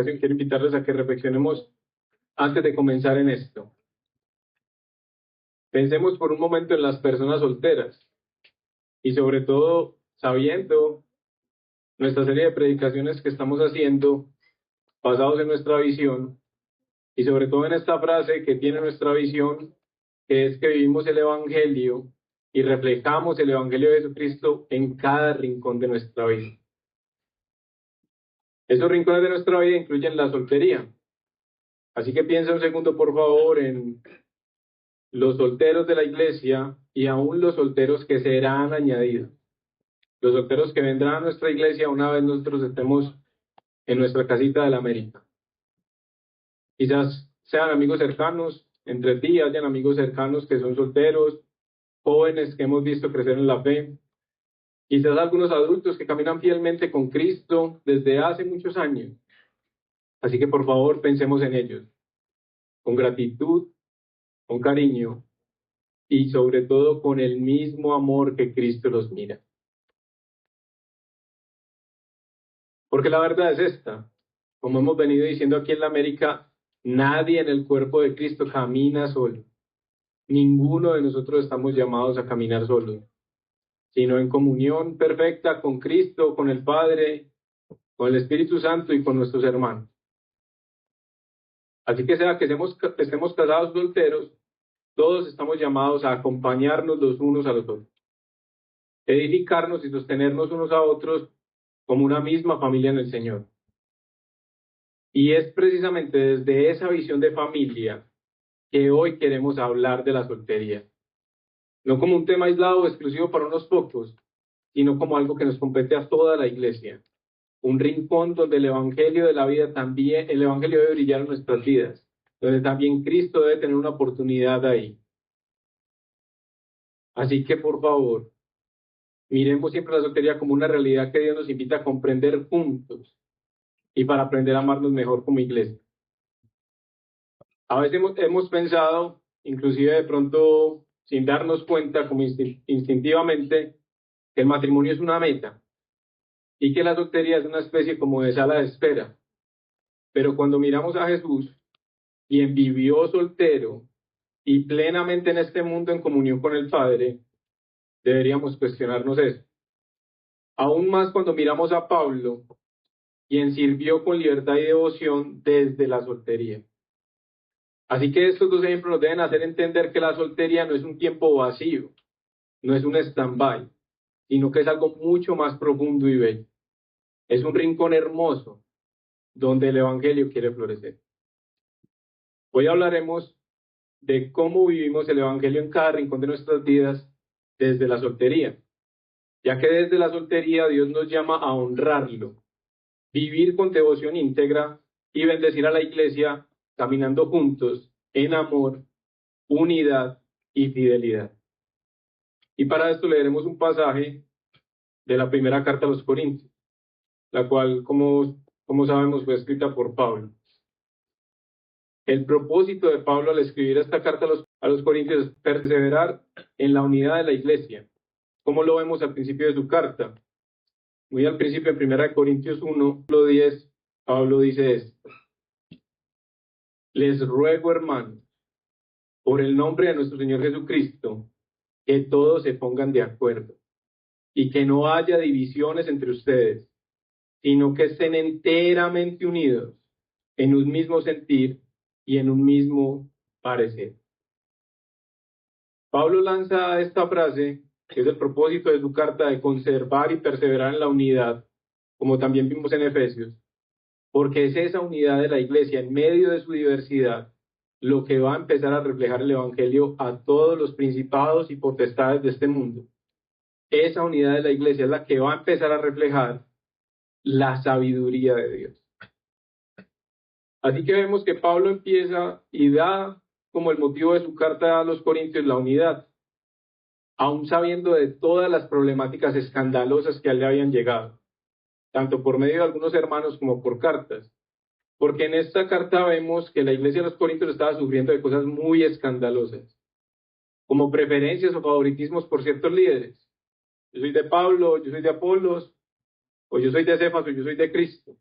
quiero invitarles a que reflexionemos antes de comenzar en esto. Pensemos por un momento en las personas solteras y sobre todo sabiendo nuestra serie de predicaciones que estamos haciendo basados en nuestra visión y sobre todo en esta frase que tiene nuestra visión, que es que vivimos el Evangelio y reflejamos el Evangelio de Jesucristo en cada rincón de nuestra vida. Esos rincones de nuestra vida incluyen la soltería. Así que piensa un segundo, por favor, en los solteros de la iglesia y aún los solteros que serán añadidos. Los solteros que vendrán a nuestra iglesia una vez nosotros estemos en nuestra casita de la América. Quizás sean amigos cercanos, entre ti hayan amigos cercanos que son solteros, jóvenes que hemos visto crecer en la fe. Quizás algunos adultos que caminan fielmente con Cristo desde hace muchos años. Así que por favor pensemos en ellos, con gratitud, con cariño y sobre todo con el mismo amor que Cristo los mira. Porque la verdad es esta, como hemos venido diciendo aquí en la América, nadie en el cuerpo de Cristo camina solo. Ninguno de nosotros estamos llamados a caminar solos, sino en comunión perfecta con Cristo, con el Padre, con el Espíritu Santo y con nuestros hermanos. Así que sea que estemos casados o solteros, todos estamos llamados a acompañarnos los unos a los otros, edificarnos y sostenernos unos a otros como una misma familia en el Señor. Y es precisamente desde esa visión de familia que hoy queremos hablar de la soltería. No como un tema aislado o exclusivo para unos pocos, sino como algo que nos compete a toda la iglesia. Un rincón donde el Evangelio de la vida también, el Evangelio debe brillar en nuestras vidas, donde también Cristo debe tener una oportunidad ahí. Así que por favor, miremos siempre la soltería como una realidad que Dios nos invita a comprender juntos y para aprender a amarnos mejor como iglesia. A veces hemos pensado, inclusive de pronto sin darnos cuenta, como instintivamente, que el matrimonio es una meta y que la soltería es una especie como de sala de espera. Pero cuando miramos a Jesús, quien vivió soltero y plenamente en este mundo en comunión con el Padre, deberíamos cuestionarnos eso. Aún más cuando miramos a Pablo, quien sirvió con libertad y devoción desde la soltería. Así que estos dos ejemplos nos deben hacer entender que la soltería no es un tiempo vacío, no es un stand-by, sino que es algo mucho más profundo y bello. Es un rincón hermoso donde el Evangelio quiere florecer. Hoy hablaremos de cómo vivimos el Evangelio en cada rincón de nuestras vidas desde la soltería, ya que desde la soltería Dios nos llama a honrarlo, vivir con devoción íntegra y bendecir a la iglesia caminando juntos en amor, unidad y fidelidad. Y para esto leeremos un pasaje de la primera carta a los Corintios, la cual, como sabemos, fue escrita por Pablo. El propósito de Pablo al escribir esta carta a los Corintios es perseverar en la unidad de la iglesia, como lo vemos al principio de su carta. Muy al principio, en 1 Corintios 1, 10, Pablo dice esto: les ruego, hermanos, por el nombre de nuestro Señor Jesucristo, que todos se pongan de acuerdo y que no haya divisiones entre ustedes, sino que estén enteramente unidos en un mismo sentir y en un mismo parecer. Pablo lanza esta frase, que es el propósito de su carta, de conservar y perseverar en la unidad, como también vimos en Efesios, porque es esa unidad de la iglesia en medio de su diversidad lo que va a empezar a reflejar el Evangelio a todos los principados y potestades de este mundo. Esa unidad de la iglesia es la que va a empezar a reflejar la sabiduría de Dios. Así que vemos que Pablo empieza y da como el motivo de su carta a los Corintios la unidad, aún sabiendo de todas las problemáticas escandalosas que a él le habían llegado, tanto por medio de algunos hermanos como por cartas. Porque en esta carta vemos que la iglesia de los Corintios estaba sufriendo de cosas muy escandalosas, como preferencias o favoritismos por ciertos líderes. Yo soy de Pablo, yo soy de Apolos, o yo soy de Cefas, o yo soy de Cristo.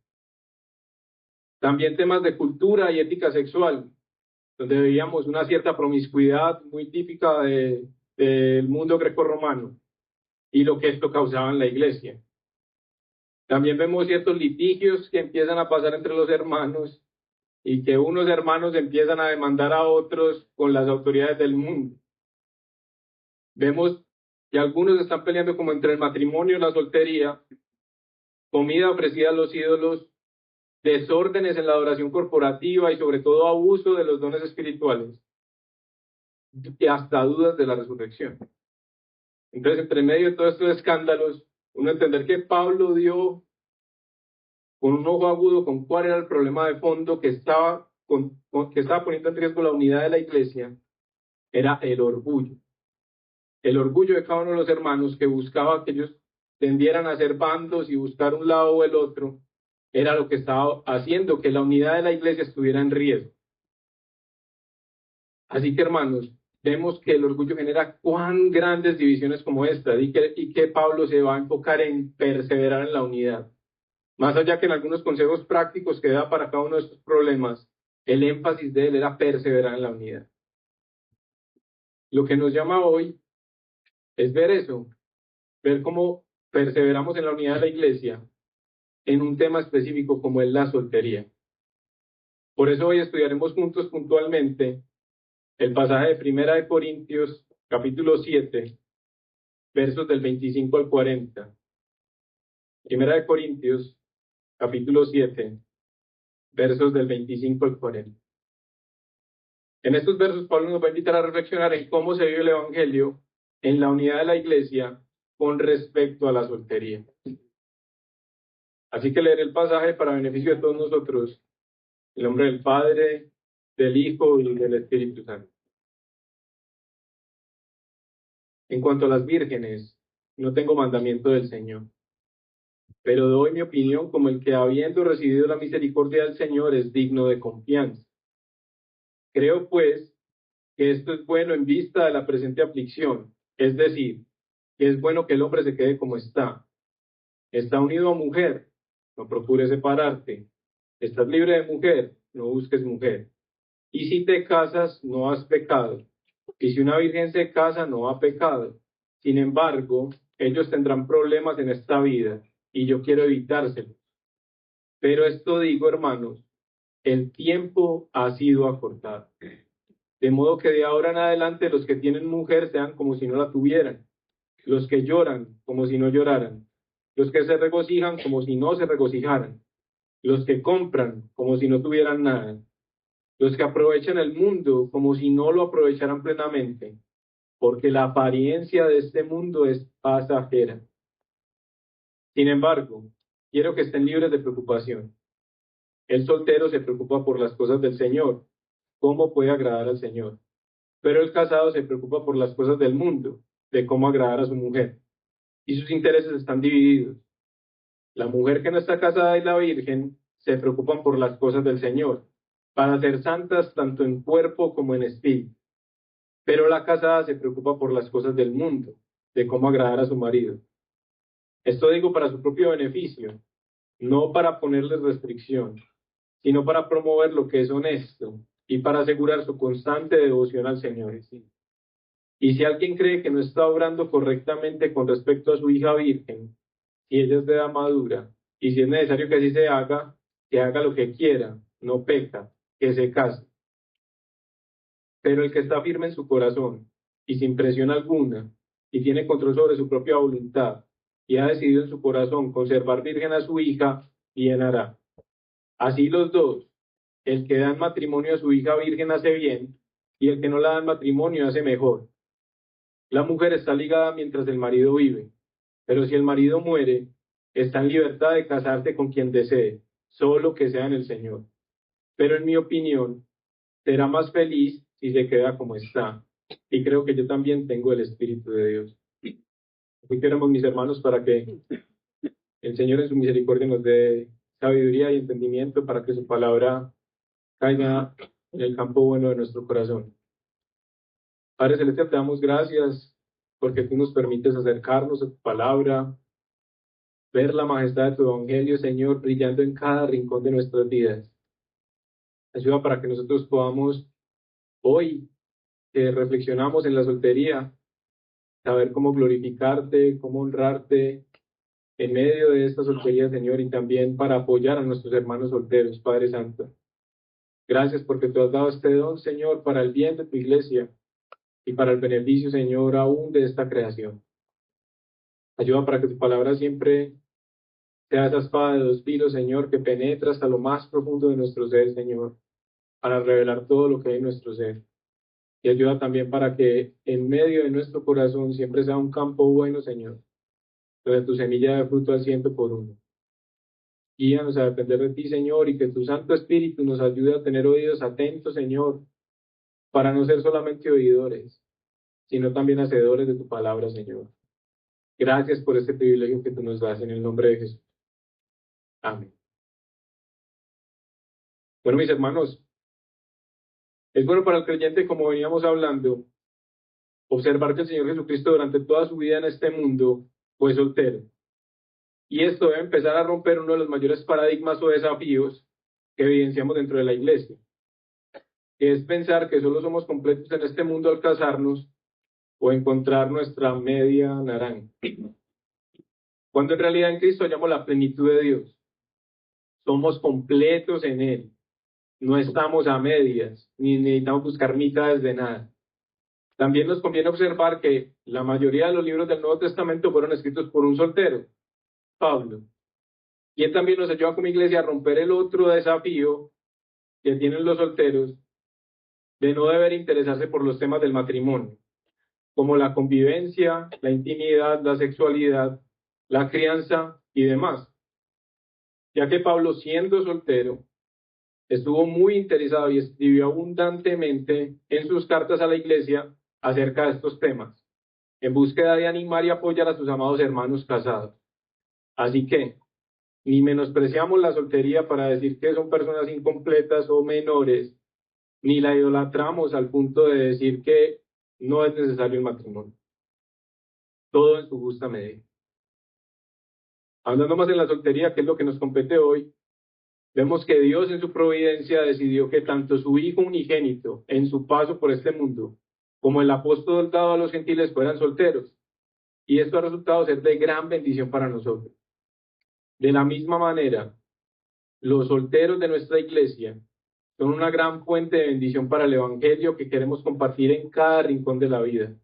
También temas de cultura y ética sexual, donde veíamos una cierta promiscuidad muy típica del mundo grecorromano y lo que esto causaba en la iglesia. También vemos ciertos litigios que empiezan a pasar entre los hermanos y que unos hermanos empiezan a demandar a otros con las autoridades del mundo. Vemos que algunos están peleando como entre el matrimonio y la soltería, comida ofrecida a los ídolos, desórdenes en la adoración corporativa y sobre todo abuso de los dones espirituales y hasta dudas de la resurrección. Entonces, entre medio de todos estos escándalos, uno entender que Pablo dio con un ojo agudo con cuál era el problema de fondo que estaba poniendo en riesgo la unidad de la iglesia, era el orgullo. El orgullo de cada uno de los hermanos que buscaba que ellos tendieran a ser bandos y buscar un lado o el otro, era lo que estaba haciendo que la unidad de la iglesia estuviera en riesgo. Así que, hermanos, vemos que el orgullo genera cuán grandes divisiones como esta y que Pablo se va a enfocar en perseverar en la unidad. Más allá que en algunos consejos prácticos que da para cada uno de estos problemas, el énfasis de él era perseverar en la unidad. Lo que nos llama hoy es ver eso, ver cómo perseveramos en la unidad de la iglesia en un tema específico como es la soltería. Por eso hoy estudiaremos juntos puntualmente el pasaje de 1 de Corintios, capítulo 7, versos del 25 al 40. 1 de Corintios, capítulo 7, versos del 25 al 40. En estos versos, Pablo nos va a invitar a reflexionar en cómo se vive el Evangelio en la unidad de la iglesia con respecto a la soltería. Así que leer el pasaje para beneficio de todos nosotros, en nombre del Padre, del Hijo y del Espíritu Santo. En cuanto a las vírgenes, no tengo mandamiento del Señor, pero doy mi opinión como el que, habiendo recibido la misericordia del Señor, es digno de confianza. Creo, pues, que esto es bueno en vista de la presente aflicción, es decir, que es bueno que el hombre se quede como está. Está unido a mujer, no procures separarte. Estás libre de mujer, no busques mujer. Y si te casas, no has pecado. Y si una virgen se casa, no ha pecado. Sin embargo, ellos tendrán problemas en esta vida, y yo quiero evitárselos. Pero esto digo, hermanos, el tiempo ha sido acortado. De modo que de ahora en adelante los que tienen mujer sean como si no la tuvieran, los que lloran como si no lloraran, los que se regocijan como si no se regocijaran, los que compran como si no tuvieran nada, los que aprovechan el mundo como si no lo aprovecharan plenamente, porque la apariencia de este mundo es pasajera. Sin embargo, quiero que estén libres de preocupación. El soltero se preocupa por las cosas del Señor, cómo puede agradar al Señor. Pero el casado se preocupa por las cosas del mundo, de cómo agradar a su mujer. Y sus intereses están divididos. La mujer que no está casada y la virgen se preocupan por las cosas del Señor, para ser santas tanto en cuerpo como en espíritu. Pero la casada se preocupa por las cosas del mundo, de cómo agradar a su marido. Esto digo para su propio beneficio, no para ponerles restricción, sino para promover lo que es honesto y para asegurar su constante devoción al Señor. Y si alguien cree que no está obrando correctamente con respecto a su hija virgen, si ella es de edad madura, y si es necesario que así se haga, que haga lo que quiera, no peca, que se case. Pero el que está firme en su corazón, y sin presión alguna, y tiene control sobre su propia voluntad, y ha decidido en su corazón conservar virgen a su hija, bien hará. Así los dos, el que da en matrimonio a su hija virgen hace bien, y el que no la da en matrimonio hace mejor. La mujer está ligada mientras el marido vive, pero si el marido muere, está en libertad de casarse con quien desee, solo que sea en el Señor. Pero en mi opinión, será más feliz si se queda como está. Y creo que yo también tengo el Espíritu de Dios. Hoy queremos, mis hermanos, para que el Señor en su misericordia nos dé sabiduría y entendimiento para que su palabra caiga en el campo bueno de nuestro corazón. Padre Celestial, te damos gracias porque tú nos permites acercarnos a tu palabra, ver la majestad de tu evangelio, Señor, brillando en cada rincón de nuestras vidas. Ayuda para que nosotros podamos hoy, que reflexionamos en la soltería, saber cómo glorificarte, cómo honrarte en medio de esta soltería, Señor, y también para apoyar a nuestros hermanos solteros, Padre Santo. Gracias porque tú has dado este don, Señor, para el bien de tu iglesia y para el beneficio, Señor, aún de esta creación. Ayuda para que tu palabra siempre sea esa espada de dos filos, Señor, que penetra hasta lo más profundo de nuestro ser, Señor, para revelar todo lo que hay en nuestro ser. Y ayuda también para que en medio de nuestro corazón siempre sea un campo bueno, Señor, donde tu semilla de fruto al 100 por 1. Guíanos a depender de ti, Señor, y que tu Santo Espíritu nos ayude a tener oídos atentos, Señor, para no ser solamente oidores, sino también hacedores de tu palabra, Señor. Gracias por este privilegio que tú nos das en el nombre de Jesús. Amén. Bueno, mis hermanos, es bueno para el creyente, como veníamos hablando, observar que el Señor Jesucristo durante toda su vida en este mundo fue soltero. Y esto debe empezar a romper uno de los mayores paradigmas o desafíos que evidenciamos dentro de la iglesia, que es pensar que solo somos completos en este mundo al casarnos o encontrar nuestra media naranja. Cuando en realidad en Cristo hallamos la plenitud de Dios. Somos completos en Él. No estamos a medias, ni necesitamos buscar mitades de nada. También nos conviene observar que la mayoría de los libros del Nuevo Testamento fueron escritos por un soltero, Pablo. Y él también nos ayuda como iglesia a romper el otro desafío que tienen los solteros de no deber interesarse por los temas del matrimonio, como la convivencia, la intimidad, la sexualidad, la crianza y demás. Ya que Pablo, siendo soltero, estuvo muy interesado y escribió abundantemente en sus cartas a la iglesia acerca de estos temas, en búsqueda de animar y apoyar a sus amados hermanos casados. Así que, ni menospreciamos la soltería para decir que son personas incompletas o menores, ni la idolatramos al punto de decir que no es necesario el matrimonio. Todo en su justa medida. Hablando más en la soltería, que es lo que nos compete hoy, vemos que Dios en su providencia decidió que tanto su Hijo unigénito en su paso por este mundo, como el apóstol dado a los gentiles fueran solteros. Y esto ha resultado ser de gran bendición para nosotros. De la misma manera, los solteros de nuestra iglesia son una gran fuente de bendición para el Evangelio que queremos compartir en cada rincón de la vida.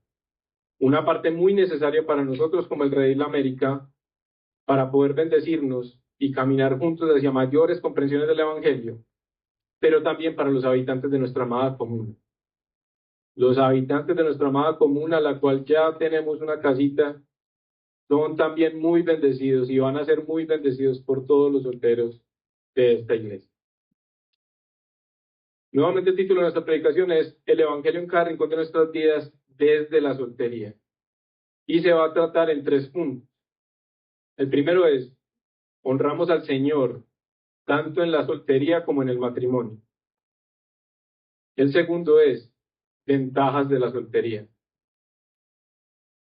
Una parte muy necesaria para nosotros como el Rey de la América, para poder bendecirnos y caminar juntos hacia mayores comprensiones del Evangelio, pero también para los habitantes de nuestra amada comuna. Los habitantes de nuestra amada comuna, a la cual ya tenemos una casita, son también muy bendecidos y van a ser muy bendecidos por todos los solteros de esta iglesia. Nuevamente el título de nuestra predicación es El Evangelio en cada rincón de nuestras vidas desde la soltería. Y se va a tratar en 3 puntos. El primero es, honramos al Señor, tanto en la soltería como en el matrimonio. El segundo es, ventajas de la soltería.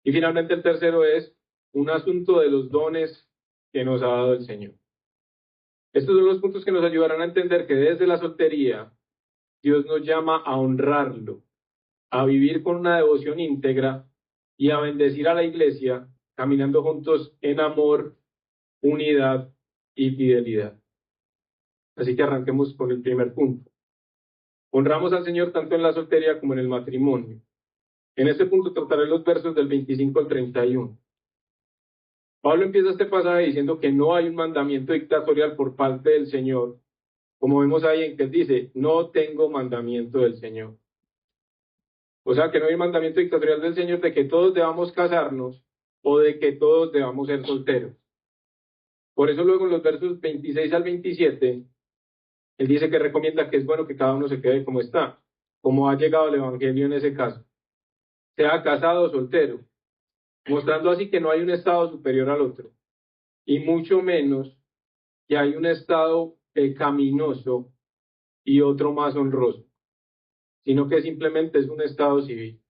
Y finalmente el tercero es, un asunto de los dones que nos ha dado el Señor. Estos son los puntos que nos ayudarán a entender que desde la soltería, Dios nos llama a honrarlo, a vivir con una devoción íntegra y a bendecir a la iglesia, caminando juntos en amor, unidad y fidelidad. Así que arranquemos con el primer punto. Honramos al Señor tanto en la soltería como en el matrimonio. En este punto trataré los versos del 25 al 31. Pablo empieza este pasaje diciendo que no hay un mandamiento dictatorial por parte del Señor, como vemos ahí en que él dice, no tengo mandamiento del Señor. O sea que no hay mandamiento dictatorial del Señor de que todos debamos casarnos o de que todos debamos ser solteros. Por eso luego en los versos 26 al 27, él dice que recomienda que es bueno que cada uno se quede como está, como ha llegado el Evangelio en ese caso, sea casado o soltero, mostrando así que no hay un estado superior al otro, y mucho menos que hay un estado pecaminoso y otro más honroso, sino que simplemente es un estado civil.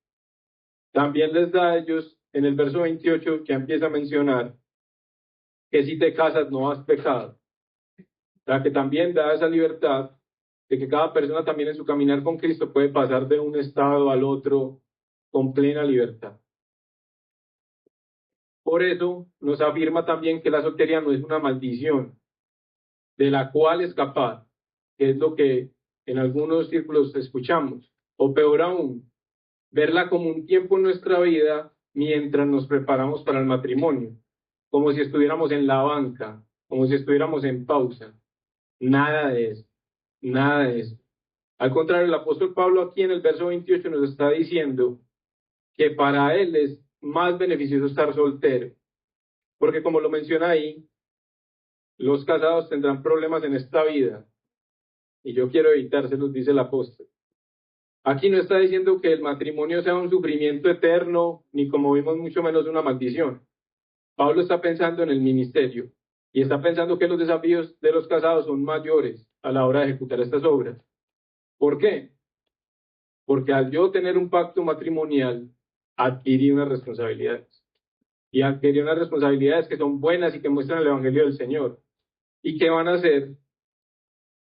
También les da a ellos, en el verso 28, que empieza a mencionar que si te casas no has pecado. O sea, que también da esa libertad de que cada persona también en su caminar con Cristo puede pasar de un estado al otro con plena libertad. Por eso nos afirma también que la soltería no es una maldición de la cual escapar, que es lo que en algunos círculos escuchamos, o peor aún, verla como un tiempo en nuestra vida mientras nos preparamos para el matrimonio, como si estuviéramos en la banca, como si estuviéramos en pausa. Nada de eso, nada de eso. Al contrario, el apóstol Pablo aquí en el verso 28 nos está diciendo que para él es más beneficioso estar soltero, porque como lo menciona ahí, los casados tendrán problemas en esta vida, y yo quiero evitárselos, dice el apóstol. Aquí no está diciendo que el matrimonio sea un sufrimiento eterno, ni como vimos mucho menos una maldición. Pablo está pensando en el ministerio y está pensando que los desafíos de los casados son mayores a la hora de ejecutar estas obras. ¿Por qué? Porque al yo tener un pacto matrimonial, adquirí unas responsabilidades. Y adquirí unas responsabilidades que son buenas y que muestran el Evangelio del Señor. Y que van a hacer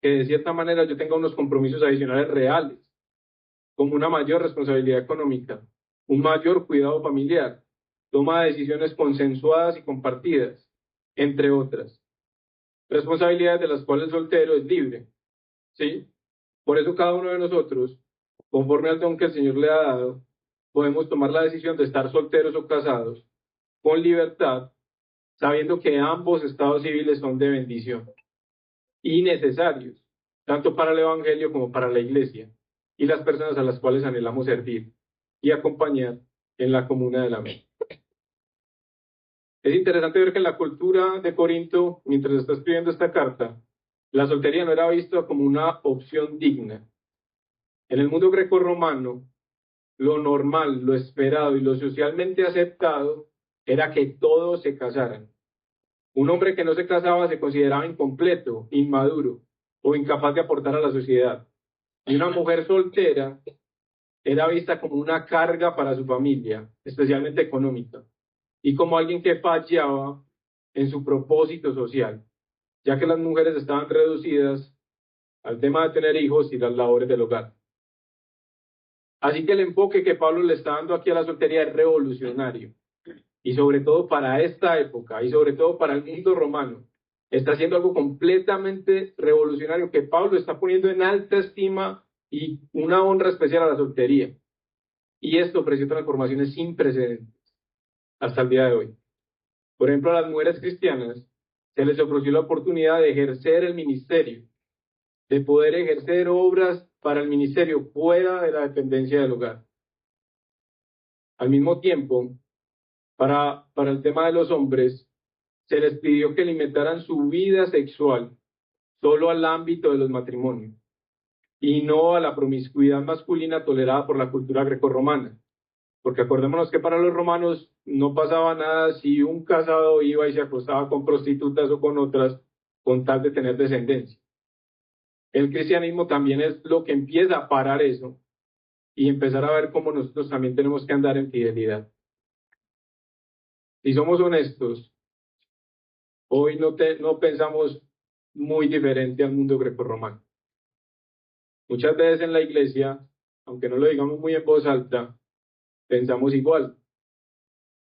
que de cierta manera yo tenga unos compromisos adicionales reales, como una mayor responsabilidad económica, un mayor cuidado familiar, toma de decisiones consensuadas y compartidas, entre otras. Responsabilidades de las cuales el soltero es libre, ¿sí? Por eso cada uno de nosotros, conforme al don que el Señor le ha dado, podemos tomar la decisión de estar solteros o casados, con libertad, sabiendo que ambos estados civiles son de bendición y necesarios, tanto para el Evangelio como para la Iglesia y las personas a las cuales anhelamos servir y acompañar en la comuna de la mente. Es interesante ver que en la cultura de Corinto, mientras está escribiendo esta carta, la soltería no era vista como una opción digna. En el mundo grecorromano, lo normal, lo esperado y lo socialmente aceptado era que todos se casaran. Un hombre que no se casaba se consideraba incompleto, inmaduro o incapaz de aportar a la sociedad. Y una mujer soltera era vista como una carga para su familia, especialmente económica, y como alguien que fallaba en su propósito social, ya que las mujeres estaban reducidas al tema de tener hijos y las labores del hogar. Así que el enfoque que Pablo le está dando aquí a la soltería es revolucionario, y sobre todo para esta época, y sobre todo para el mundo romano, está haciendo algo completamente revolucionario que Pablo está poniendo en alta estima y una honra especial a la soltería. Y esto ofreció transformaciones sin precedentes hasta el día de hoy. Por ejemplo, a las mujeres cristianas se les ofreció la oportunidad de ejercer el ministerio, de poder ejercer obras para el ministerio fuera de la dependencia del hogar. Al mismo tiempo, para el tema de los hombres, se les pidió que limitaran su vida sexual solo al ámbito de los matrimonios y no a la promiscuidad masculina tolerada por la cultura grecorromana. Porque acordémonos que para los romanos no pasaba nada si un casado iba y se acostaba con prostitutas o con otras con tal de tener descendencia. El cristianismo también es lo que empieza a parar eso y empezar a ver cómo nosotros también tenemos que andar en fidelidad. Si somos honestos, hoy no pensamos muy diferente al mundo grecorromano. Muchas veces en la iglesia, aunque no lo digamos muy en voz alta, pensamos igual,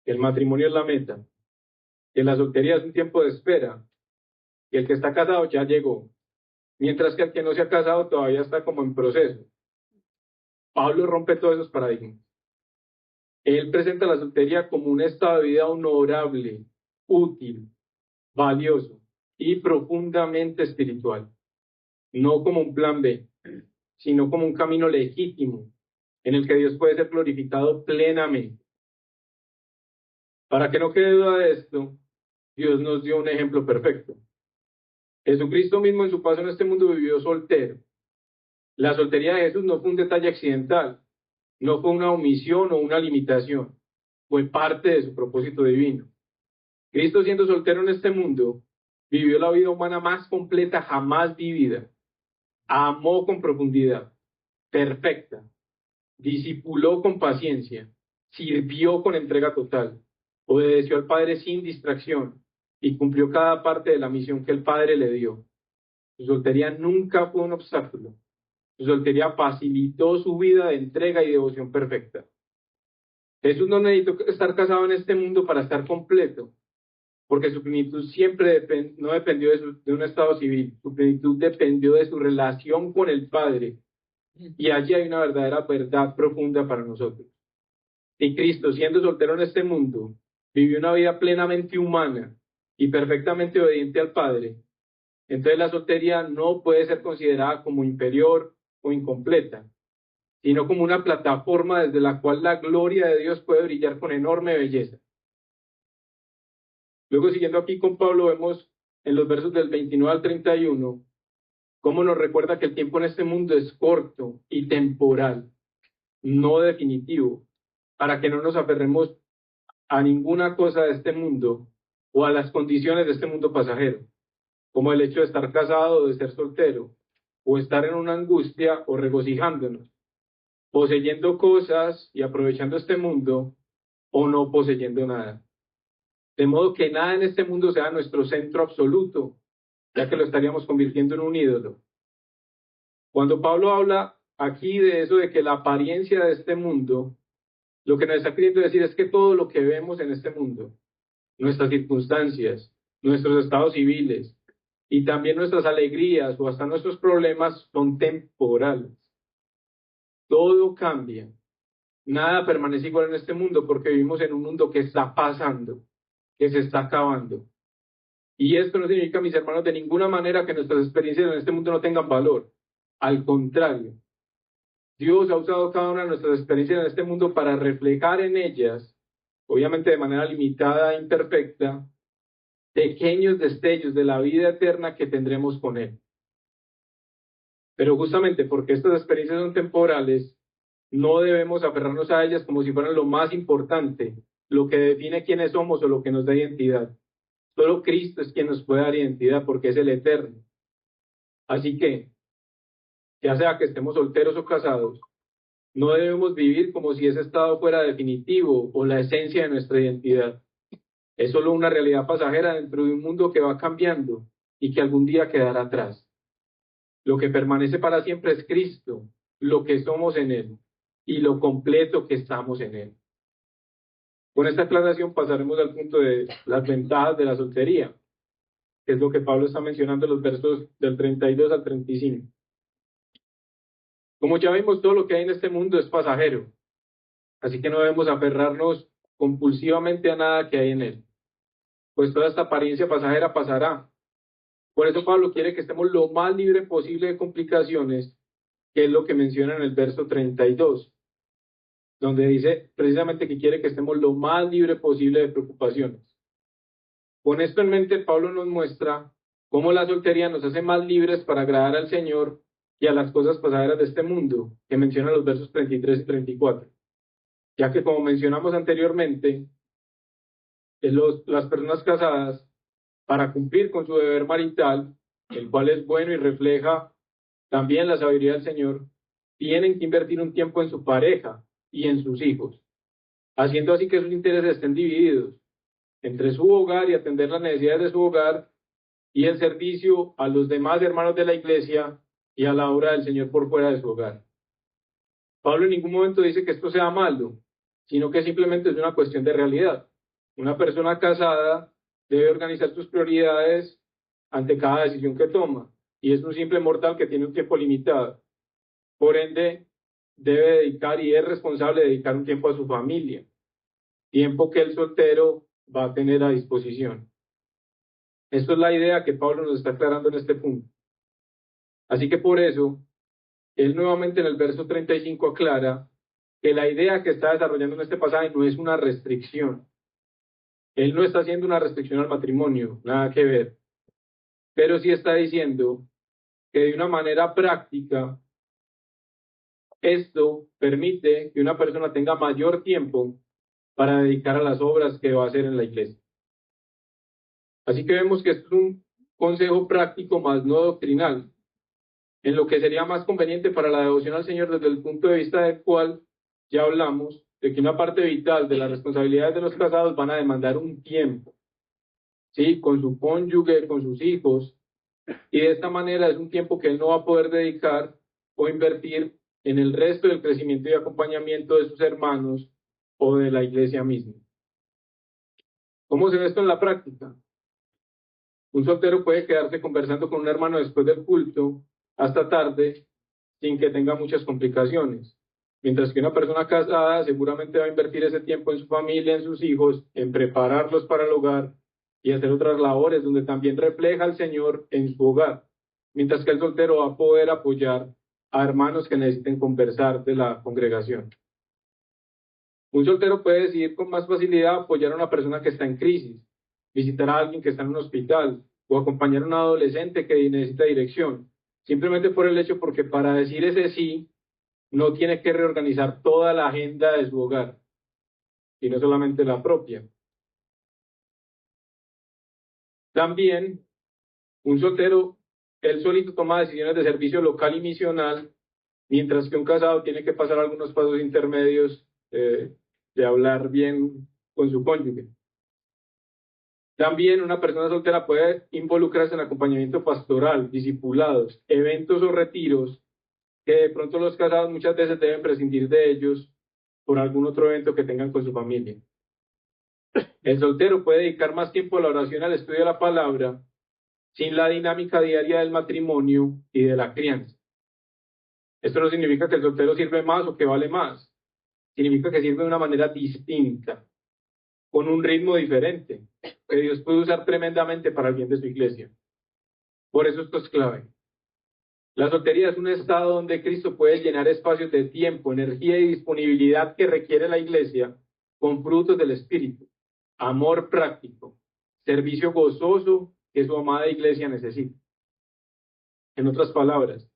que el matrimonio es la meta, que la soltería es un tiempo de espera, que el que está casado ya llegó, mientras que el que no se ha casado todavía está como en proceso. Pablo rompe todos esos paradigmas. Él presenta la soltería como un estado de vida honorable, útil, valioso y profundamente espiritual, no como un plan B, sino como un camino legítimo en el que Dios puede ser glorificado plenamente. Para que no quede duda de esto, Dios nos dio un ejemplo perfecto. Jesucristo mismo en su paso en este mundo vivió soltero. La soltería de Jesús no fue un detalle accidental, no fue una omisión o una limitación, fue parte de su propósito divino. Cristo, siendo soltero en este mundo, vivió la vida humana más completa jamás vivida. Amó con profundidad, perfecta, discipuló con paciencia, sirvió con entrega total, obedeció al Padre sin distracción y cumplió cada parte de la misión que el Padre le dio. Su soltería nunca fue un obstáculo, Su soltería facilitó su vida de entrega y devoción perfecta. Jesús no necesitó estar casado en este mundo para estar completo, porque su plenitud siempre no dependió de un estado civil, su plenitud dependió de su relación con el Padre. Y allí hay una verdadera verdad profunda para nosotros. Y Cristo, siendo soltero en este mundo, vivió una vida plenamente humana y perfectamente obediente al Padre. Entonces la soltería no puede ser considerada como inferior o incompleta, sino como una plataforma desde la cual la gloria de Dios puede brillar con enorme belleza. Luego, siguiendo aquí con Pablo, vemos en los versos del 29 al 31, cómo nos recuerda que el tiempo en este mundo es corto y temporal, no definitivo, para que no nos aferremos a ninguna cosa de este mundo o a las condiciones de este mundo pasajero, como el hecho de estar casado o de ser soltero, o estar en una angustia o regocijándonos, poseyendo cosas y aprovechando este mundo, o no poseyendo nada. De modo que nada en este mundo sea nuestro centro absoluto, ya que lo estaríamos convirtiendo en un ídolo. Cuando Pablo habla aquí de eso, de que la apariencia de este mundo, lo que nos está queriendo decir es que todo lo que vemos en este mundo, nuestras circunstancias, nuestros estados civiles y también nuestras alegrías o hasta nuestros problemas son temporales. Todo cambia. Nada permanece igual en este mundo porque vivimos en un mundo que está pasando, que se está acabando. Y esto no significa, mis hermanos, de ninguna manera que nuestras experiencias en este mundo no tengan valor. Al contrario, Dios ha usado cada una de nuestras experiencias en este mundo para reflejar en ellas, obviamente de manera limitada e imperfecta, pequeños destellos de la vida eterna que tendremos con Él. Pero justamente porque estas experiencias son temporales, no debemos aferrarnos a ellas como si fueran lo más importante, lo que define quiénes somos o lo que nos da identidad. Solo Cristo es quien nos puede dar identidad porque es el eterno. Así que, ya sea que estemos solteros o casados, no debemos vivir como si ese estado fuera definitivo o la esencia de nuestra identidad. Es solo una realidad pasajera dentro de un mundo que va cambiando y que algún día quedará atrás. Lo que permanece para siempre es Cristo, lo que somos en Él y lo completo que estamos en Él. Con esta aclaración pasaremos al punto de las ventajas de la soltería, que es lo que Pablo está mencionando en los versos del 32 al 35. Como ya vimos, todo lo que hay en este mundo es pasajero, así que no debemos aferrarnos compulsivamente a nada que hay en él, pues toda esta apariencia pasajera pasará. Por eso Pablo quiere que estemos lo más libre posible de complicaciones, que es lo que menciona en el verso 32, donde dice precisamente que quiere que estemos lo más libre posible de preocupaciones. Con esto en mente, Pablo nos muestra cómo la soltería nos hace más libres para agradar al Señor y a las cosas pasajeras de este mundo, que menciona los versos 33 y 34. Ya que, como mencionamos anteriormente, las personas casadas, para cumplir con su deber marital, el cual es bueno y refleja también la sabiduría del Señor, tienen que invertir un tiempo en su pareja y en sus hijos, haciendo así que sus intereses estén divididos entre su hogar y atender las necesidades de su hogar y el servicio a los demás hermanos de la iglesia y a la obra del Señor por fuera de su hogar. Pablo en ningún momento dice que esto sea malo, sino que simplemente es una cuestión de realidad. Una persona casada debe organizar sus prioridades ante cada decisión que toma, y es un simple mortal que tiene un tiempo limitado. Por ende, debe dedicar y es responsable de dedicar un tiempo a su familia, tiempo que el soltero va a tener a disposición. Esto es la idea que Pablo nos está aclarando en este punto. Así que por eso, él nuevamente en el verso 35 aclara que la idea que está desarrollando en este pasaje no es una restricción. Él no está haciendo una restricción al matrimonio, nada que ver. Pero sí está diciendo que de una manera práctica, esto permite que una persona tenga mayor tiempo para dedicar a las obras que va a hacer en la iglesia. Así que vemos que esto es un consejo práctico más no doctrinal, en lo que sería más conveniente para la devoción al Señor desde el punto de vista del cual ya hablamos, de que una parte vital de las responsabilidades de los casados van a demandar un tiempo, ¿sí? Con su cónyuge, con sus hijos, y de esta manera es un tiempo que él no va a poder dedicar o invertir en el resto del crecimiento y acompañamiento de sus hermanos o de la iglesia misma. ¿Cómo se ve esto en la práctica? Un soltero puede quedarse conversando con un hermano después del culto hasta tarde sin que tenga muchas complicaciones. Mientras que una persona casada seguramente va a invertir ese tiempo en su familia, en sus hijos, en prepararlos para el hogar y hacer otras labores donde también refleja al Señor en su hogar. Mientras que el soltero va a poder apoyar a hermanos que necesiten conversar de la congregación. Un soltero puede decidir con más facilidad apoyar a una persona que está en crisis, visitar a alguien que está en un hospital o acompañar a un adolescente que necesita dirección, simplemente por el hecho porque para decir ese sí, no tiene que reorganizar toda la agenda de su hogar, sino solamente la propia. También, un soltero, él solito toma decisiones de servicio local y misional, mientras que un casado tiene que pasar algunos pasos intermedios de hablar bien con su cónyuge. También una persona soltera puede involucrarse en acompañamiento pastoral, discipulados, eventos o retiros que de pronto los casados muchas veces deben prescindir de ellos por algún otro evento que tengan con su familia. El soltero puede dedicar más tiempo a la oración, al estudio de la palabra, sin la dinámica diaria del matrimonio y de la crianza. Esto no significa que el soltero sirve más o que vale más. Significa que sirve de una manera distinta, con un ritmo diferente, que Dios puede usar tremendamente para el bien de su iglesia. Por eso esto es clave. La soltería es un estado donde Cristo puede llenar espacios de tiempo, energía y disponibilidad que requiere la iglesia con frutos del Espíritu, amor práctico, servicio gozoso que su amada iglesia necesita. En otras palabras,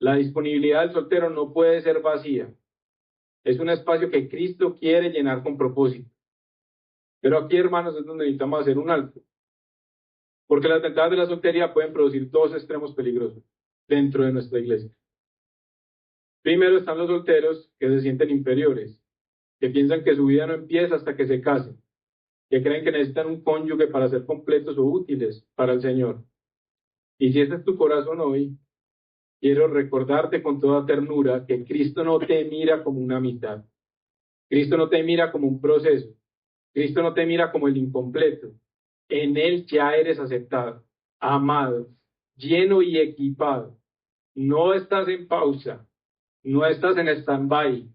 la disponibilidad del soltero no puede ser vacía. Es un espacio que Cristo quiere llenar con propósito. Pero aquí, hermanos, es donde necesitamos hacer un alto. Porque las ventajas de la soltería pueden producir dos extremos peligrosos dentro de nuestra iglesia. Primero están los solteros que se sienten inferiores, que piensan que su vida no empieza hasta que se casen, que creen que necesitan un cónyuge para ser completos o útiles para el Señor. Y si ese es tu corazón hoy, quiero recordarte con toda ternura que Cristo no te mira como una mitad. Cristo no te mira como un proceso. Cristo no te mira como el incompleto. En Él ya eres aceptado, amado, lleno y equipado. No estás en pausa, no estás en stand-by,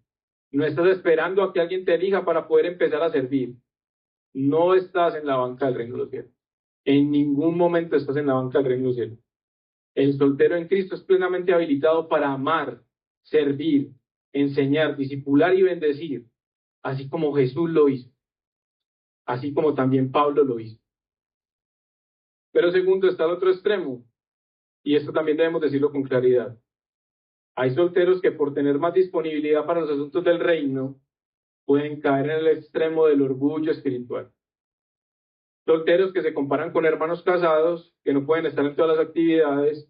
no estás esperando a que alguien te elija para poder empezar a servir. No estás en la banca del reino de los cielos. En ningún momento estás en la banca del reino de los cielos. El soltero en Cristo es plenamente habilitado para amar, servir, enseñar, discipular y bendecir, así como Jesús lo hizo, así como también Pablo lo hizo. Pero segundo está el otro extremo, y esto también debemos decirlo con claridad. Hay solteros que por tener más disponibilidad para los asuntos del reino, pueden caer en el extremo del orgullo espiritual. Solteros que se comparan con hermanos casados, que no pueden estar en todas las actividades,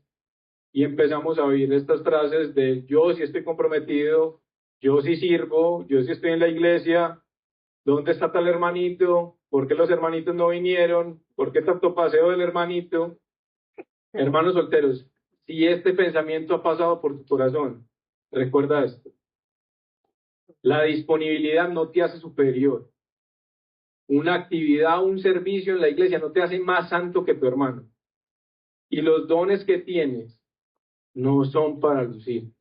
y empezamos a oír estas frases de yo sí estoy comprometido, yo sí sirvo, yo sí estoy en la iglesia, ¿dónde está tal hermanito? ¿Por qué los hermanitos no vinieron? ¿Por qué tanto paseo del hermanito? Hermanos solteros, si este pensamiento ha pasado por tu corazón, recuerda esto. La disponibilidad no te hace superior. Una actividad, un servicio en la iglesia no te hace más santo que tu hermano. Y los dones que tienes no son para lucir,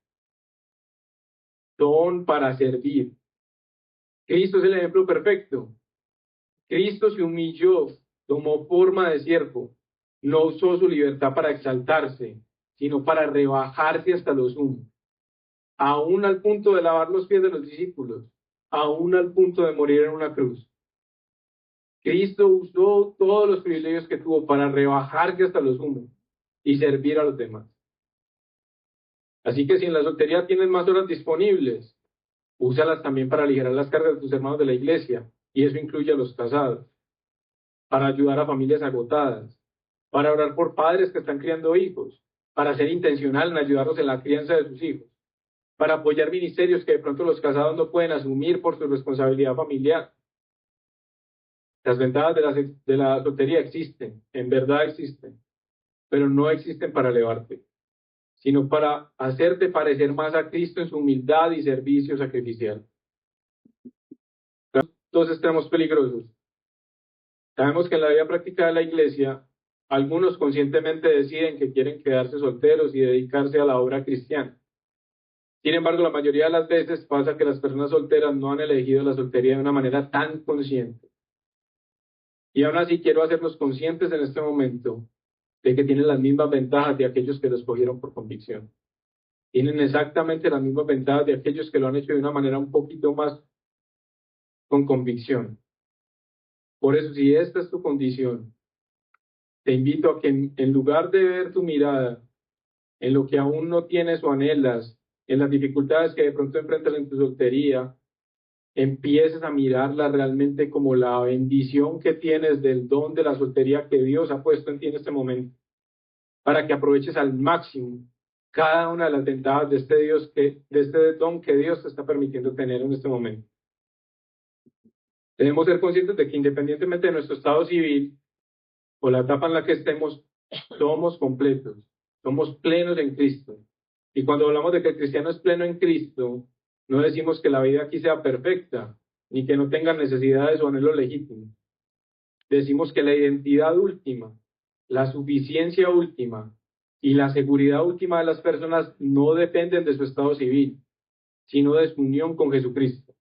son para servir. Cristo es el ejemplo perfecto. Cristo se humilló, tomó forma de siervo, no usó su libertad para exaltarse, sino para rebajarse hasta lo sumo, aún al punto de lavar los pies de los discípulos, aún al punto de morir en una cruz. Cristo usó todos los privilegios que tuvo para rebajarse hasta lo sumo y servir a los demás. Así que si en la soltería tienes más horas disponibles, úsalas también para aligerar las cargas de tus hermanos de la iglesia, y eso incluye a los casados, para ayudar a familias agotadas, para orar por padres que están criando hijos, para ser intencional en ayudarlos en la crianza de sus hijos, para apoyar ministerios que de pronto los casados no pueden asumir por su responsabilidad familiar. Las ventajas de la soltería existen, en verdad existen, pero no existen para elevarte, sino para hacerte parecer más a Cristo en su humildad y servicio sacrificial. Dos extremos peligrosos. Sabemos que en la vida práctica de la iglesia, algunos conscientemente deciden que quieren quedarse solteros y dedicarse a la obra cristiana. Sin embargo, la mayoría de las veces pasa que las personas solteras no han elegido la soltería de una manera tan consciente. Y aún así quiero hacerlos conscientes en este momento de que tienen las mismas ventajas de aquellos que lo escogieron por convicción. Tienen exactamente las mismas ventajas de aquellos que lo han hecho de una manera un poquito más con convicción. Por eso, si esta es tu condición, te invito a que en lugar de ver tu mirada en lo que aún no tienes o anhelas, en las dificultades que de pronto enfrentas en tu soltería, empieces a mirarla realmente como la bendición que tienes del don de la soltería que Dios ha puesto en ti en este momento, para que aproveches al máximo cada una de las ventajas de de este don que Dios te está permitiendo tener en este momento. Debemos ser conscientes de que independientemente de nuestro estado civil o la etapa en la que estemos, somos completos, somos plenos en Cristo. Y cuando hablamos de que el cristiano es pleno en Cristo, no decimos que la vida aquí sea perfecta, ni que no tenga necesidades o anhelos legítimos. Decimos que la identidad última, la suficiencia última y la seguridad última de las personas no dependen de su estado civil, sino de su unión con Jesucristo.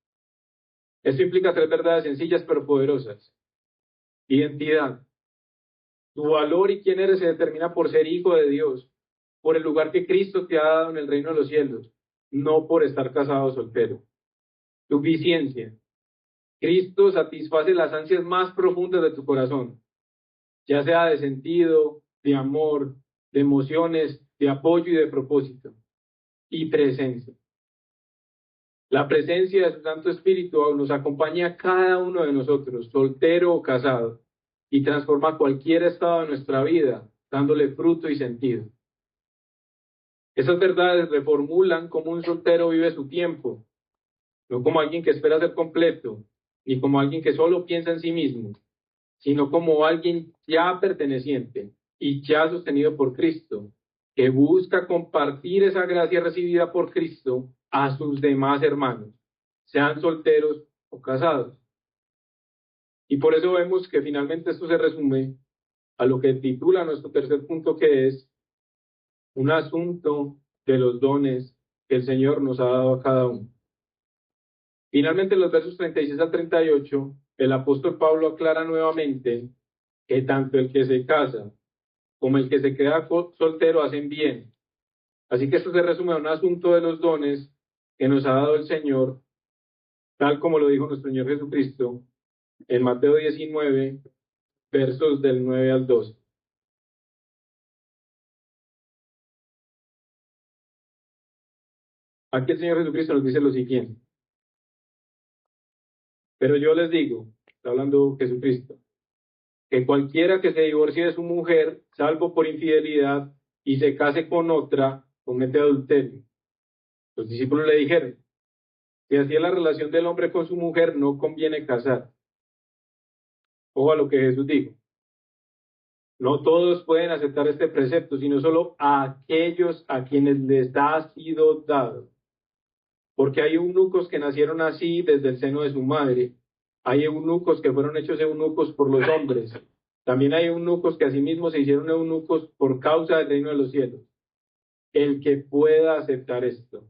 Esto implica tres verdades sencillas pero poderosas. Identidad. Tu valor y quién eres se determina por ser hijo de Dios, por el lugar que Cristo te ha dado en el reino de los cielos, no por estar casado o soltero. Suficiencia. Cristo satisface las ansias más profundas de tu corazón, ya sea de sentido, de amor, de emociones, de apoyo y de propósito. Y presencia. La presencia de su Santo Espíritu nos acompaña a cada uno de nosotros, soltero o casado, y transforma cualquier estado de nuestra vida, dándole fruto y sentido. Esas verdades reformulan cómo un soltero vive su tiempo, no como alguien que espera ser completo, ni como alguien que solo piensa en sí mismo, sino como alguien ya perteneciente y ya sostenido por Cristo, que busca compartir esa gracia recibida por Cristo a sus demás hermanos, sean solteros o casados. Y por eso vemos que finalmente esto se resume a lo que titula nuestro tercer punto, que es un asunto de los dones que el Señor nos ha dado a cada uno. Finalmente, en los versos 36 al 38, el apóstol Pablo aclara nuevamente que tanto el que se casa como el que se queda soltero hacen bien. Así que esto se resume a un asunto de los dones que nos ha dado el Señor, tal como lo dijo nuestro Señor Jesucristo en Mateo 19, versos del 9 al 12. Aquí el Señor Jesucristo nos dice lo siguiente. Pero yo les digo, está hablando Jesucristo, que cualquiera que se divorcie de su mujer, salvo por infidelidad, y se case con otra, comete adulterio. Los discípulos le dijeron, si así es la relación del hombre con su mujer, no conviene casar. Ojo a lo que Jesús dijo. No todos pueden aceptar este precepto, sino solo a aquellos a quienes les ha sido dado. Porque hay eunucos que nacieron así desde el seno de su madre. Hay eunucos que fueron hechos eunucos por los hombres. También hay eunucos que asimismo se hicieron eunucos por causa del reino de los cielos. El que pueda aceptar esto,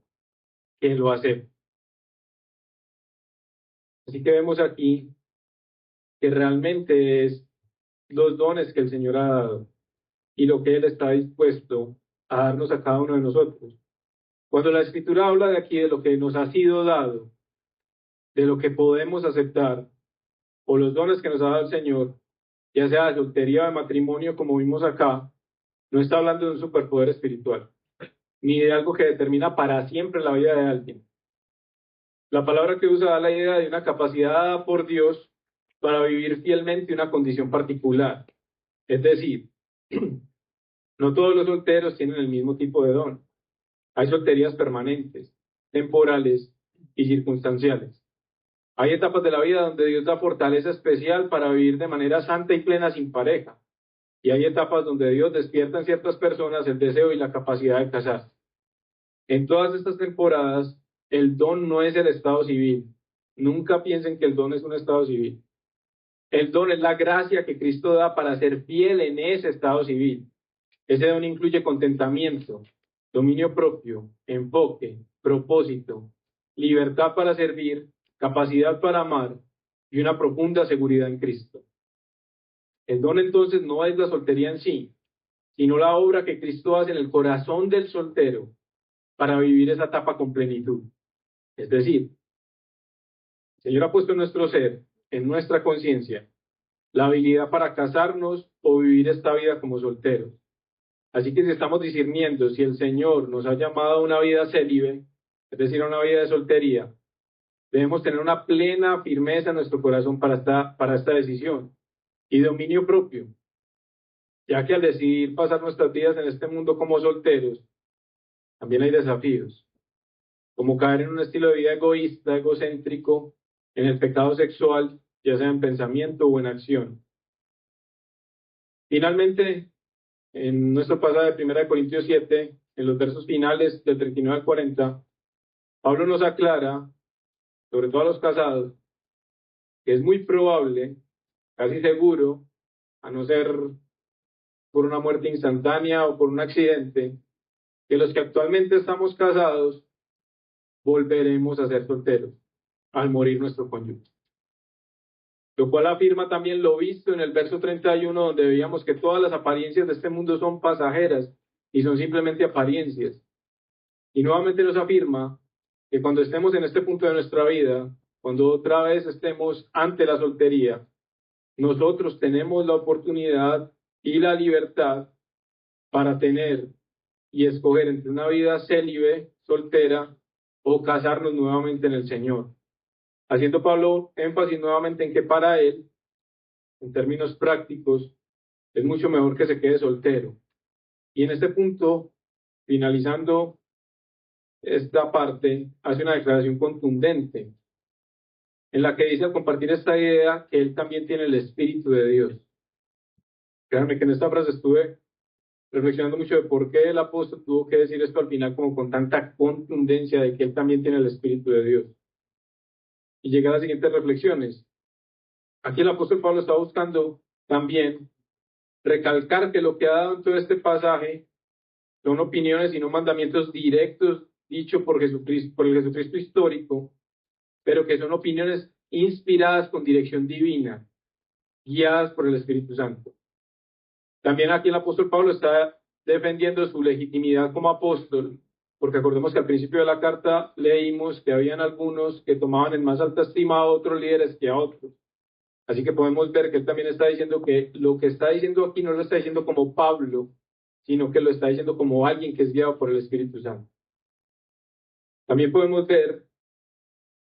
que lo acepte. Así que vemos aquí que realmente es los dones que el Señor ha dado y lo que Él está dispuesto a darnos a cada uno de nosotros. Cuando la Escritura habla de aquí de lo que nos ha sido dado, de lo que podemos aceptar, o los dones que nos ha dado el Señor, ya sea de soltería o de matrimonio, como vimos acá, no está hablando de un superpoder espiritual, ni de algo que determina para siempre la vida de alguien. La palabra que usa da la idea de una capacidad dada por Dios para vivir fielmente una condición particular. Es decir, no todos los solteros tienen el mismo tipo de don. Hay solterías permanentes, temporales y circunstanciales. Hay etapas de la vida donde Dios da fortaleza especial para vivir de manera santa y plena sin pareja. Y hay etapas donde Dios despierta en ciertas personas el deseo y la capacidad de casarse. En todas estas temporadas, el don no es el estado civil. Nunca piensen que el don es un estado civil. El don es la gracia que Cristo da para ser fiel en ese estado civil. Ese don incluye contentamiento, dominio propio, enfoque, propósito, libertad para servir, capacidad para amar y una profunda seguridad en Cristo. El don entonces no es la soltería en sí, sino la obra que Cristo hace en el corazón del soltero para vivir esa etapa con plenitud. Es decir, el Señor ha puesto en nuestro ser, en nuestra conciencia, la habilidad para casarnos o vivir esta vida como solteros. Así que si estamos discerniendo si el Señor nos ha llamado a una vida célibe, es decir, a una vida de soltería, debemos tener una plena firmeza en nuestro corazón para esta decisión y dominio propio, ya que al decidir pasar nuestras vidas en este mundo como solteros, también hay desafíos, como caer en un estilo de vida egoísta, egocéntrico, en el pecado sexual, ya sea en pensamiento o en acción. Finalmente, en nuestro pasaje de 1 Corintios 7, en los versos finales del 39 al 40, Pablo nos aclara, sobre todo a los casados, que es muy probable, casi seguro, a no ser por una muerte instantánea o por un accidente, que los que actualmente estamos casados volveremos a ser solteros al morir nuestro cónyuge. Lo cual afirma también lo visto en el verso 31, donde veíamos que todas las apariencias de este mundo son pasajeras y son simplemente apariencias. Y nuevamente nos afirma que cuando estemos en este punto de nuestra vida, cuando otra vez estemos ante la soltería, nosotros tenemos la oportunidad y la libertad para tener y escoger entre una vida célibe, soltera, o casarnos nuevamente en el Señor. Haciendo Pablo énfasis nuevamente en que para él, en términos prácticos, es mucho mejor que se quede soltero. Y en este punto, finalizando esta parte, hace una declaración contundente en la que dice al compartir esta idea que él también tiene el Espíritu de Dios. Créanme que en esta frase estuve reflexionando mucho de por qué el apóstol tuvo que decir esto al final como con tanta contundencia de que él también tiene el Espíritu de Dios. Y llegué a las siguientes reflexiones. Aquí el apóstol Pablo está buscando también recalcar que lo que ha dado en todo este pasaje son opiniones y no mandamientos directos dichos por Jesucristo, por el Jesucristo histórico, pero que son opiniones inspiradas con dirección divina, guiadas por el Espíritu Santo. También aquí el apóstol Pablo está defendiendo su legitimidad como apóstol, porque acordemos que al principio de la carta leímos que habían algunos que tomaban en más alta estima a otros líderes que a otros. Así que podemos ver que él también está diciendo que lo que está diciendo aquí no lo está diciendo como Pablo, sino que lo está diciendo como alguien que es guiado por el Espíritu Santo. También podemos ver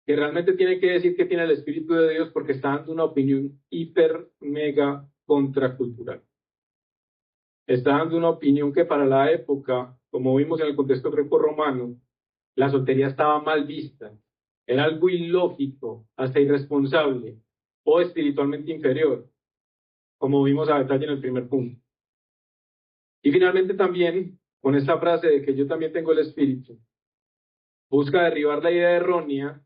que realmente tiene que decir que tiene el Espíritu de Dios porque está dando una opinión hiper, mega contracultural. Está dando una opinión que para la época, como vimos en el contexto greco-romano, la soltería estaba mal vista. Era algo ilógico, hasta irresponsable o espiritualmente inferior, como vimos a detalle en el primer punto. Y finalmente también, con esta frase de que yo también tengo el Espíritu, busca derribar la idea errónea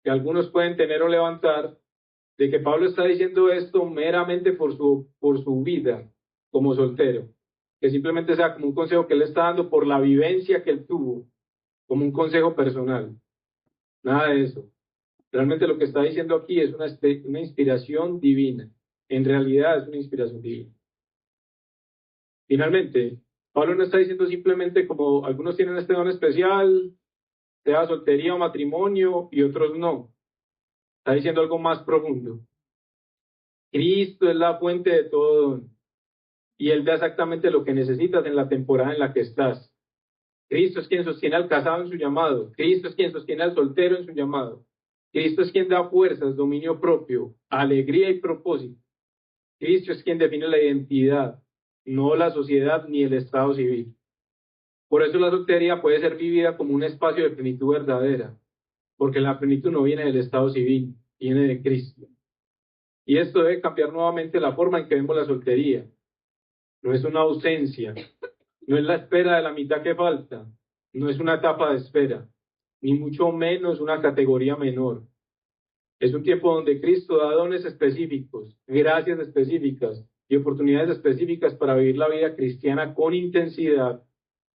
que algunos pueden tener o levantar de que Pablo está diciendo esto meramente por su vida como soltero, que simplemente sea como un consejo que él está dando por la vivencia que él tuvo, como un consejo personal. Nada de eso. Realmente lo que está diciendo aquí es una inspiración divina. En realidad es una inspiración divina. Finalmente, Pablo no está diciendo simplemente como algunos tienen este don especial, sea soltería o matrimonio, y otros no. Está diciendo algo más profundo. Cristo es la fuente de todo don, y Él da exactamente lo que necesitas en la temporada en la que estás. Cristo es quien sostiene al casado en su llamado. Cristo es quien sostiene al soltero en su llamado. Cristo es quien da fuerzas, dominio propio, alegría y propósito. Cristo es quien define la identidad, no la sociedad ni el estado civil. Por eso la soltería puede ser vivida como un espacio de plenitud verdadera, porque la plenitud no viene del estado civil, viene de Cristo. Y esto debe cambiar nuevamente la forma en que vemos la soltería. no es una ausencia, no es la espera de la mitad que falta, no es una etapa de espera, ni mucho menos una categoría menor. Es un tiempo donde Cristo da dones específicos, gracias específicas y oportunidades específicas para vivir la vida cristiana con intensidad,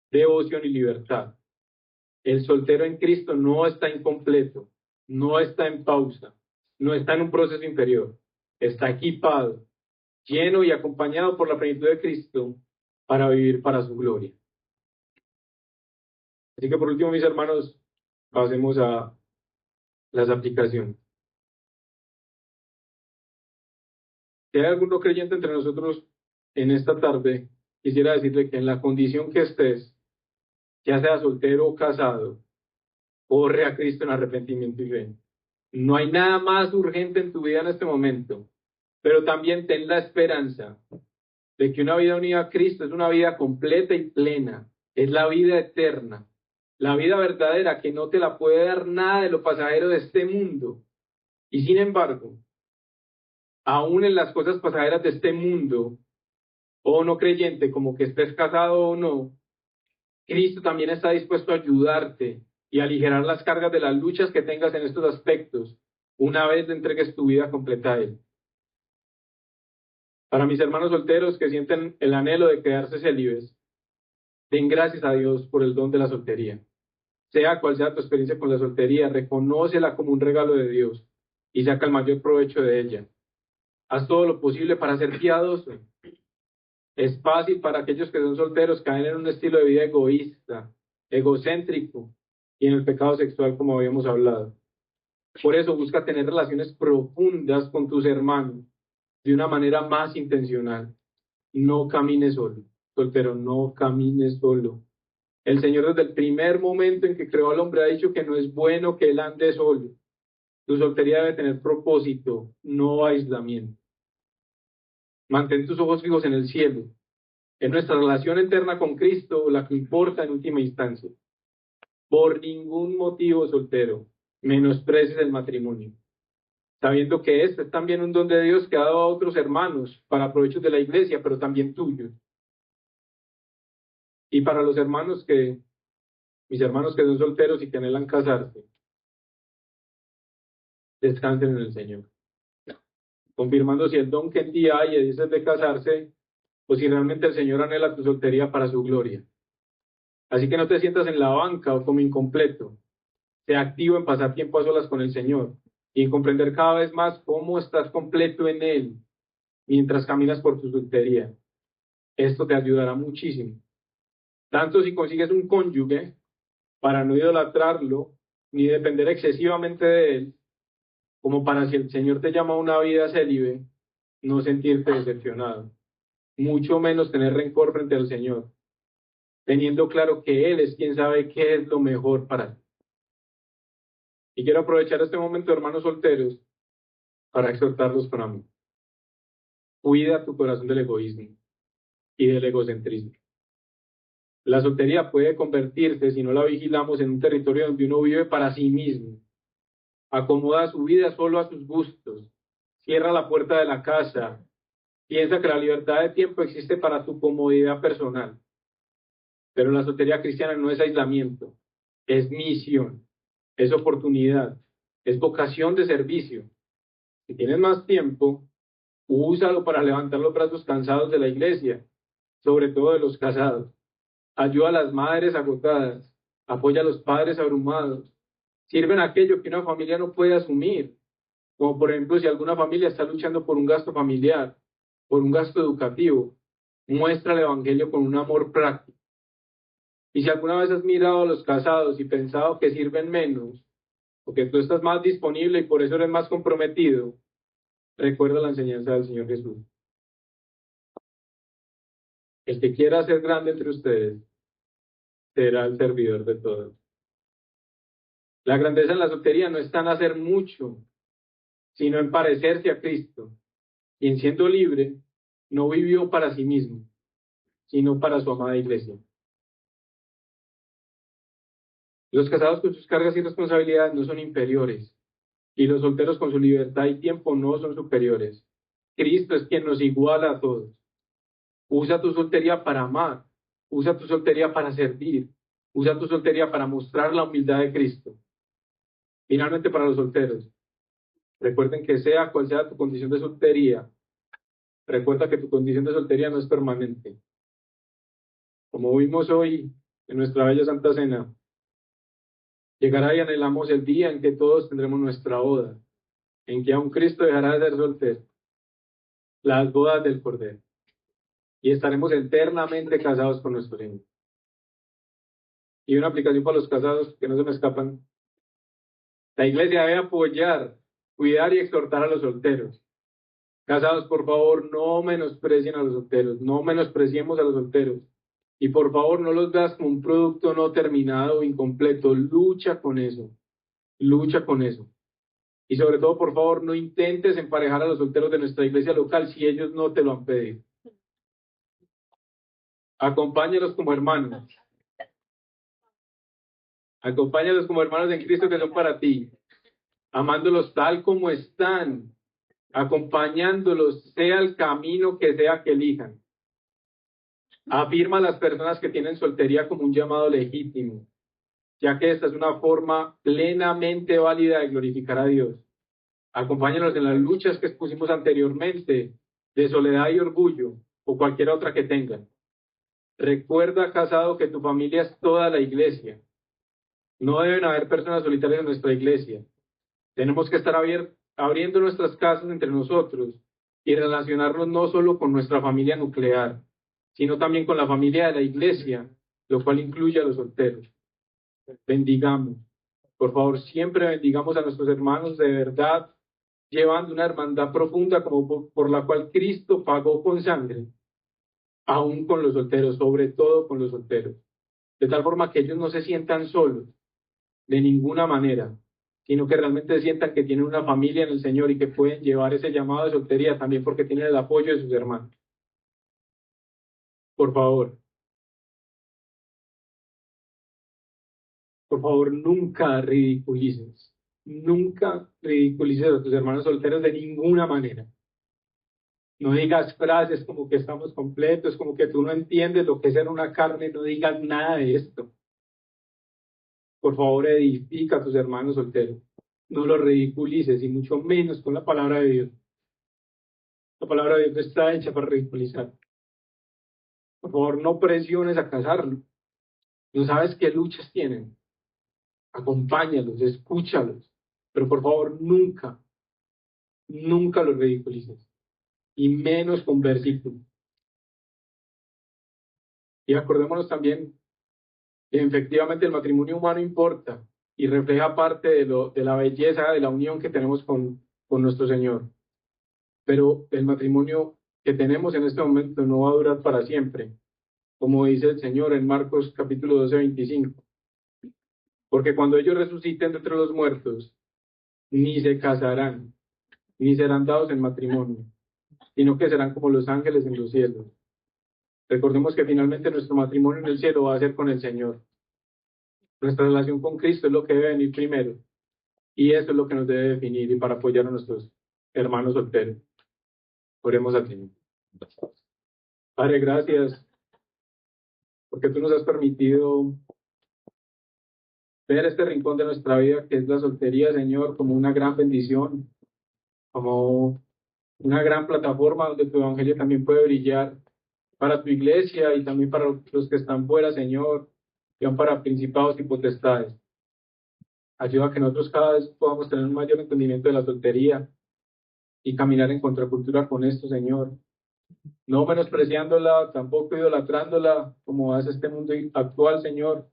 devoción y libertad. El soltero en Cristo no está incompleto, no está en pausa, no está en un proceso inferior, está equipado, lleno y acompañado por la plenitud de Cristo para vivir para su gloria. Así que por último, mis hermanos, pasemos a las aplicaciones. Si hay algún no creyente entre nosotros en esta tarde, quisiera decirle que en la condición que estés, ya sea soltero o casado, corre a Cristo en arrepentimiento y fe. No hay nada más urgente en tu vida en este momento, pero también ten la esperanza de que una vida unida a Cristo es una vida completa y plena, es la vida eterna, la vida verdadera que no te la puede dar nada de lo pasajero de este mundo. Y sin embargo, aún en las cosas pasajeras de este mundo, o no creyente, como que estés casado o no, Cristo también está dispuesto a ayudarte y aligerar las cargas de las luchas que tengas en estos aspectos una vez le entregues tu vida completa a Él. Para mis hermanos solteros que sienten el anhelo de quedarse célibes, den gracias a Dios por el don de la soltería. Sea cual sea tu experiencia con la soltería, reconócela como un regalo de Dios y saca el mayor provecho de ella. Haz todo lo posible para ser piadoso. Es fácil para aquellos que son solteros caer en un estilo de vida egoísta, egocéntrico y en el pecado sexual como habíamos hablado. Por eso busca tener relaciones profundas con tus hermanos de una manera más intencional. No camines solo, soltero, no camines solo. El Señor desde el primer momento en que creó al hombre ha dicho que no es bueno que él ande solo. Tu soltería debe tener propósito, no aislamiento. Mantén tus ojos fijos en el cielo. Es nuestra relación eterna con Cristo la que importa en última instancia. Por ningún motivo, soltero, menosprecies el matrimonio, sabiendo que este es también un don de Dios que ha dado a otros hermanos para aprovechos de la iglesia, pero también tuyo. Y para los hermanos mis hermanos que son solteros y que anhelan casarse, descansen en el Señor, confirmando si el don que en ti hay es el de casarse o si realmente el Señor anhela tu soltería para su gloria. Así que no te sientas en la banca o como incompleto. Sea activo en pasar tiempo a solas con el Señor y en comprender cada vez más cómo estás completo en Él mientras caminas por tu soltería. Esto te ayudará muchísimo. Tanto si consigues un cónyuge para no idolatrarlo ni depender excesivamente de él, como para si el Señor te llama a una vida célibe, no sentirte decepcionado, mucho menos tener rencor frente al Señor, teniendo claro que Él es quien sabe qué es lo mejor para ti. Y quiero aprovechar este momento, hermanos solteros, para exhortarlos con amor. Cuida tu corazón del egoísmo y del egocentrismo. La soltería puede convertirse, si no la vigilamos, en un territorio donde uno vive para sí mismo, acomoda su vida solo a sus gustos, cierra la puerta de la casa, piensa que la libertad de tiempo existe para tu comodidad personal. Pero la soltería cristiana no es aislamiento, es misión, es oportunidad, es vocación de servicio. Si tienes más tiempo, úsalo para levantar los brazos cansados de la iglesia, sobre todo de los casados. Ayuda a las madres agotadas, apoya a los padres abrumados, sirven aquello que una familia no puede asumir, como por ejemplo si alguna familia está luchando por un gasto familiar, por un gasto educativo, muestra el evangelio con un amor práctico. Y si alguna vez has mirado a los casados y pensado que sirven menos, o que tú estás más disponible y por eso eres más comprometido, recuerda la enseñanza del Señor Jesús. El que quiera ser grande entre ustedes será el servidor de todos. La grandeza en la soltería no está en hacer mucho, sino en parecerse a Cristo. Quien siendo libre, no vivió para sí mismo, sino para su amada iglesia. Los casados con sus cargas y responsabilidades no son inferiores, y los solteros con su libertad y tiempo no son superiores. Cristo es quien nos iguala a todos. Usa tu soltería para amar, usa tu soltería para servir, usa tu soltería para mostrar la humildad de Cristo. Finalmente, para los solteros, recuerden que sea cual sea tu condición de soltería, recuerda que tu condición de soltería no es permanente. Como vimos hoy en nuestra bella Santa Cena, llegará y anhelamos el día en que todos tendremos nuestra boda, en que aún Cristo dejará de ser soltero, las bodas del Cordero, y estaremos eternamente casados con nuestro Señor. Y una aplicación para los casados que no se me escapan. La iglesia debe apoyar, cuidar y exhortar a los solteros. Casados, por favor, no menosprecien a los solteros, no menospreciemos a los solteros. Y por favor, no los veas como un producto no terminado o incompleto. Lucha con eso. Lucha con eso. Y sobre todo, por favor, no intentes emparejar a los solteros de nuestra iglesia local si ellos no te lo han pedido. Acompáñalos como hermanos. Acompáñalos como hermanos en Cristo que son para ti. Amándolos tal como están. Acompañándolos, sea el camino que sea que elijan. Afirma a las personas que tienen soltería como un llamado legítimo, ya que esta es una forma plenamente válida de glorificar a Dios. Acompáñanos en las luchas que expusimos anteriormente, de soledad y orgullo, o cualquier otra que tengan. Recuerda, casado, que tu familia es toda la iglesia. No deben haber personas solitarias en nuestra iglesia. Tenemos que estar abriendo nuestras casas entre nosotros y relacionarnos no solo con nuestra familia nuclear, sino también con la familia de la iglesia, lo cual incluye a los solteros. Bendigamos. Por favor, siempre bendigamos a nuestros hermanos de verdad, llevando una hermandad profunda como por la cual Cristo pagó con sangre, aún con los solteros, sobre todo con los solteros. De tal forma que ellos no se sientan solos, de ninguna manera, sino que realmente sientan que tienen una familia en el Señor y que pueden llevar ese llamado de soltería también porque tienen el apoyo de sus hermanos. Por favor, nunca ridiculices a tus hermanos solteros de ninguna manera. No digas frases como que estamos completos, como que tú no entiendes lo que es ser una carne, no digas nada de esto. Por favor, edifica a tus hermanos solteros. No los ridiculices y mucho menos con la palabra de Dios. La palabra de Dios no está hecha para ridiculizar. Por favor, no presiones a casarlo. No sabes qué luchas tienen. Acompáñalos, escúchalos. Pero por favor, nunca los ridiculices. Y menos con versículos. Y acordémonos también que efectivamente el matrimonio humano importa y refleja parte de la belleza de la unión que tenemos con nuestro Señor. Pero el matrimonio que tenemos en este momento no va a durar para siempre, como dice el Señor en Marcos capítulo 12, 25. Porque cuando ellos resuciten de entre los muertos, ni se casarán, ni serán dados en matrimonio, sino que serán como los ángeles en los cielos. Recordemos que finalmente nuestro matrimonio en el cielo va a ser con el Señor. Nuestra relación con Cristo es lo que debe venir primero. Y eso es lo que nos debe definir y para apoyar a nuestros hermanos solteros. Oremos al Señor. Padre, gracias porque tú nos has permitido ver este rincón de nuestra vida que es la soltería, Señor, como una gran bendición, como una gran plataforma donde tu evangelio también puede brillar para tu iglesia y también para los que están fuera, Señor, y aún para principados y potestades. Ayuda a que nosotros cada vez podamos tener un mayor entendimiento de la soltería y caminar en contracultura con esto, Señor. No menospreciándola, tampoco idolatrándola como hace este mundo actual, Señor,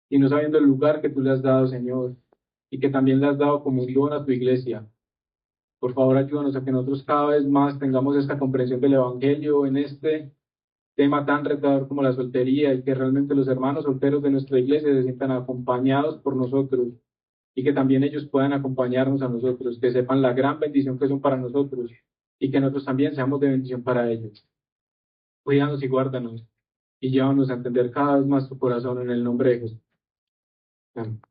y no sabiendo el lugar que tú le has dado, Señor, y que también le has dado como un don a tu iglesia. Por favor, ayúdanos a que nosotros cada vez más tengamos esta comprensión del Evangelio en este tema tan retador como la soltería y que realmente los hermanos solteros de nuestra iglesia se sientan acompañados por nosotros y que también ellos puedan acompañarnos a nosotros, que sepan la gran bendición que son para nosotros y que nosotros también seamos de bendición para ellos. Cuídanos y guárdanos y llévanos a entender cada vez más tu corazón en el nombre de Jesús. Amén.